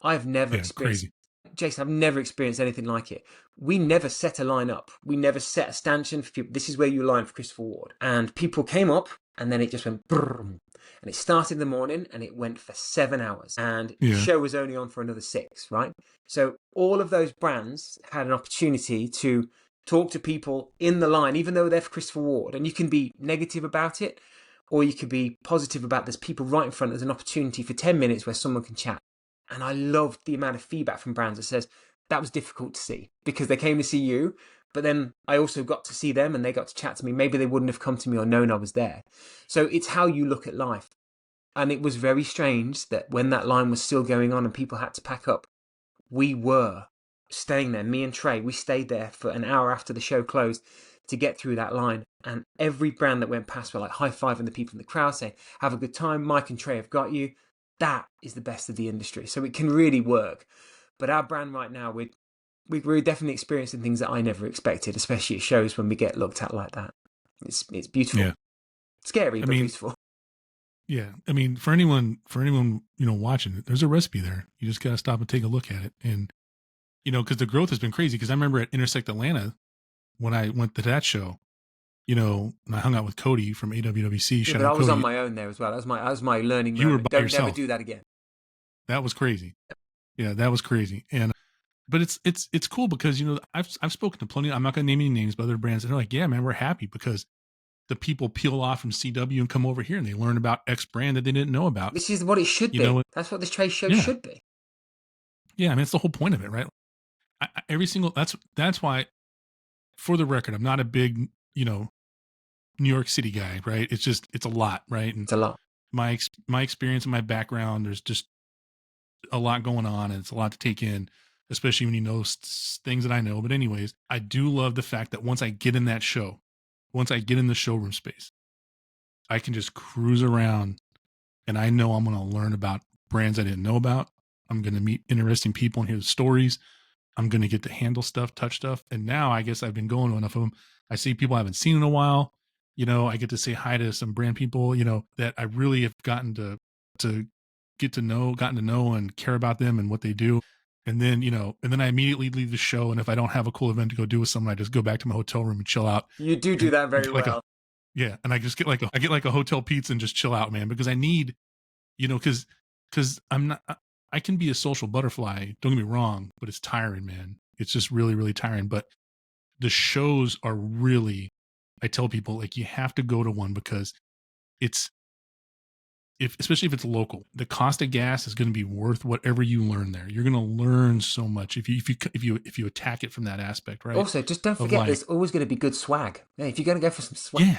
I've never experienced crazy. Jason, I've never experienced anything like it. We never set a line up. We never set a stanchion for people. This is where you line for Christopher Ward. And people came up and then it just went brrrr. And it started in the morning and it went for 7 hours. And the show was only on for another 6, right? So all of those brands had an opportunity to talk to people in the line, even though they're for Christopher Ward. And you can be negative about it, or you could be positive about there's people right in front. There's an opportunity for 10 minutes where someone can chat. And I loved the amount of feedback from brands that says that was difficult to see because they came to see you, But then I also got to see them and they got to chat to me. Maybe they wouldn't have come to me or known I was there. So it's how you look at life. And it was very strange that when that line was still going on and people had to pack up, we were staying there. Me and Trey, we stayed there for an hour after the show closed to get through that line. And every brand that went past were like high-fiving the people in the crowd, saying, have a good time, Mike and Trey have got you. That is the best of the industry. So it can really work. But our brand right now, we're definitely experiencing things that I never expected, especially at shows when we get looked at like that. It's beautiful. Yeah. Scary, but beautiful. Yeah. I mean, for anyone, watching it, there's a recipe there. You just got to stop and take a look at it. And, because the growth has been crazy. Because I remember at Intersect Atlanta, when I went to that show, and I hung out with Cody from AWWC. Yeah, but I was on my own there as well. That was my learning moment. You were by Don't yourself. never do that again. That was crazy. Yeah, that was crazy. And but it's cool because I've spoken to plenty. I'm not going to name any names, but other brands, and they're like, yeah, man, we're happy because the people peel off from CW and come over here and they learn about X brand that they didn't know about. This is what it should be. That's what this trade show should be. Yeah, I mean, it's the whole point of it, right? That's why, for the record, I'm not a big New York City guy, right? It's a lot, right? And it's a lot. My experience and my background, there's just a lot going on, and it's a lot to take in, especially when you know things that I know. But anyways, I do love the fact that once I get in that show, once I get in the showroom space, I can just cruise around and I know I'm going to learn about brands I didn't know about. I'm going to meet interesting people and hear the stories. I'm going to get to handle stuff, touch stuff. And now I guess I've been going to enough of them. I see people I haven't seen in a while. I get to say hi to some brand people, that I really have gotten to gotten to know and care about them and what they do. And then, and then I immediately leave the show. And if I don't have a cool event to go do with someone, I just go back to my hotel room and chill out. You do that very well. And I just get a hotel pizza and just chill out, man, because I need, because I can be a social butterfly. Don't get me wrong, but it's tiring, man. It's just really, really tiring. But the shows are really, I tell people, like, you have to go to one because especially if it's local, the cost of gas is going to be worth whatever you learn there. You're going to learn so much if you attack it from that aspect, right? Also, just don't forget, there's always going to be good swag. Yeah, if you're going to go for some swag.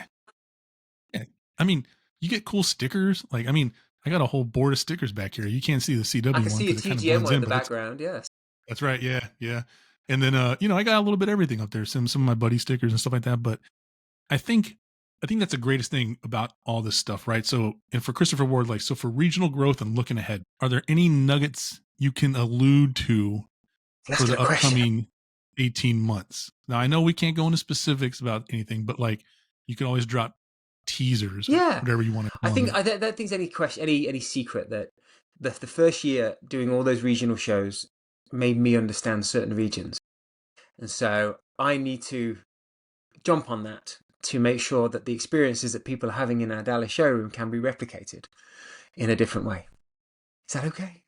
Yeah. I mean, you get cool stickers. Like, I mean, I got a whole board of stickers back here. You can't see the CW one. I can see a TGM one in the background. Yes. That's right. Yeah. Yeah. And then, I got a little bit of everything up there. Some of my buddy stickers and stuff like that. But I think that's the greatest thing about all this stuff, right? So, and for Christopher Ward, so for regional growth and looking ahead, are there any nuggets you can allude to for the upcoming 18 months? Now, I know we can't go into specifics about anything, but you can always drop teasers, whatever you want to call I don't think there's any secret that the first year doing all those regional shows made me understand certain regions. And so I need to jump on that to make sure that the experiences that people are having in our Dallas showroom can be replicated in a different way. Is that okay?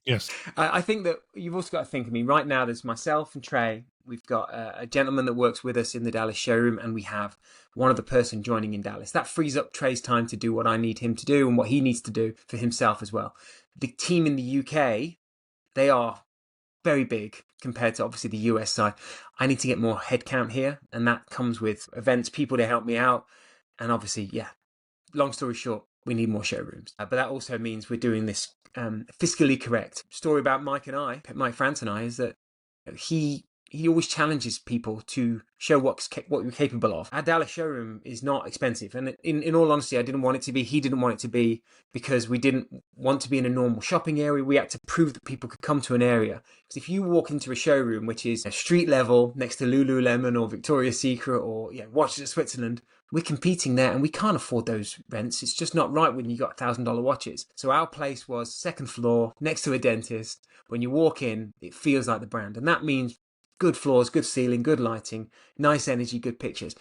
Yes. I think that you've also got to think, right now there's myself and Trey. We've got a gentleman that works with us in the Dallas showroom, and we have one other person joining in Dallas. That frees up Trey's time to do what I need him to do and what he needs to do for himself as well. The team in the UK, they are very big compared to obviously the US side. I need to get more headcount here, and that comes with events, people to help me out, and obviously, long story short, we need more showrooms. But that also means we're doing this fiscally correct. Story about Mike France and I, is that he always challenges people to show what we're capable of. Our Dallas showroom is not expensive. And in all honesty, I didn't want it to be. He didn't want it to be, because we didn't want to be in a normal shopping area. We had to prove that people could come to an area. Because if you walk into a showroom, which is a street level next to Lululemon or Victoria's Secret or Watches of Switzerland, we're competing there and we can't afford those rents. It's just not right when you got $1,000 watches. So our place was second floor next to a dentist. When you walk in, it feels like the brand. And that means good floors, good ceiling, good lighting, nice energy, good pictures.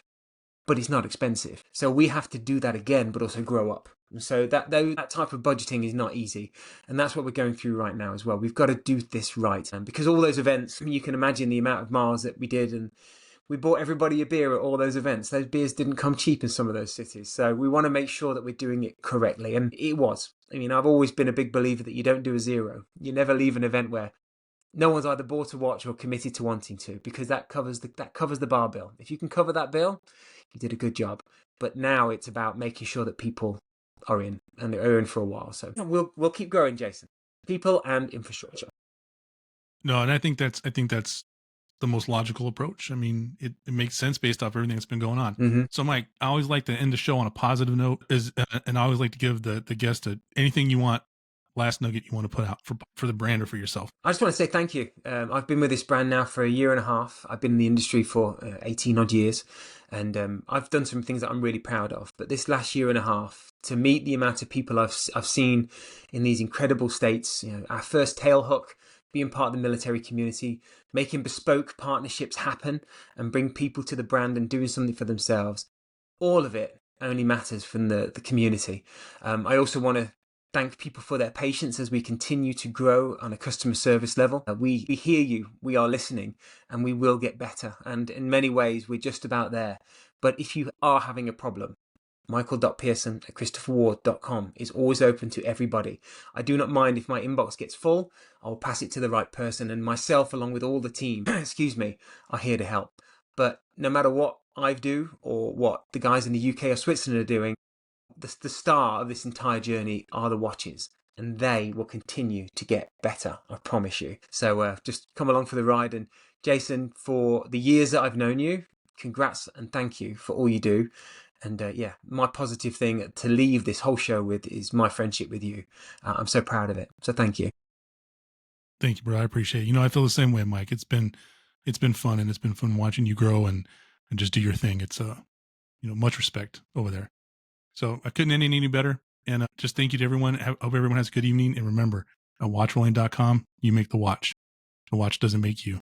But it's not expensive. So we have to do that again, but also grow up. And so that type of budgeting is not easy. And that's what we're going through right now as well. We've got to do this right. And because all those events, you can imagine the amount of miles that we did, and we bought everybody a beer at all those events. Those beers didn't come cheap in some of those cities. So we want to make sure that we're doing it correctly. And it was. I've always been a big believer that you don't do a zero. You never leave an event where no one's either bought a watch or committed to wanting to, because that covers the bar bill. If you can cover that bill, you did a good job. But now it's about making sure that people are in, and they're in for a while. So we'll keep growing, Jason. People and infrastructure. No, and I think that's the most logical approach. I mean, it makes sense based off everything that's been going on. Mm-hmm. So, Mike, I always like to end the show on a positive note, and I always like to give the guest anything you want, last nugget you want to put out for the brand or for yourself. I just want to say thank you. I've been with this brand now for a year and a half. I've been in the industry for 18 odd years, and I've done some things that I'm really proud of. But this last year and a half, to meet the amount of people I've seen in these incredible states, our first tail hook, being part of the military community, making bespoke partnerships happen and bring people to the brand and doing something for themselves. All of it only matters from the community. I also want to thank people for their patience as we continue to grow on a customer service level. We hear you, we are listening, and we will get better. And in many ways, we're just about there. But if you are having a problem, michael.pearson@christopherward.com is always open to everybody. I do not mind if my inbox gets full. I will pass it to the right person, and myself, along with all the team, excuse me, are here to help. But no matter what I do or what the guys in the UK or Switzerland are doing, the star of this entire journey are the watches, and they will continue to get better, I promise you. So just come along for the ride. And Jason, for the years that I've known you, congrats and thank you for all you do. And yeah, my positive thing to leave this whole show with is my friendship with you. I'm so proud of it. So thank you. Thank you, bro. I appreciate it. I feel the same way, Mike. It's been fun, and it's been fun watching you grow and just do your thing. It's much respect over there. So I couldn't end any better. And just thank you to everyone. Hope everyone has a good evening. And remember, at watchrolling.com, you make the watch. The watch doesn't make you.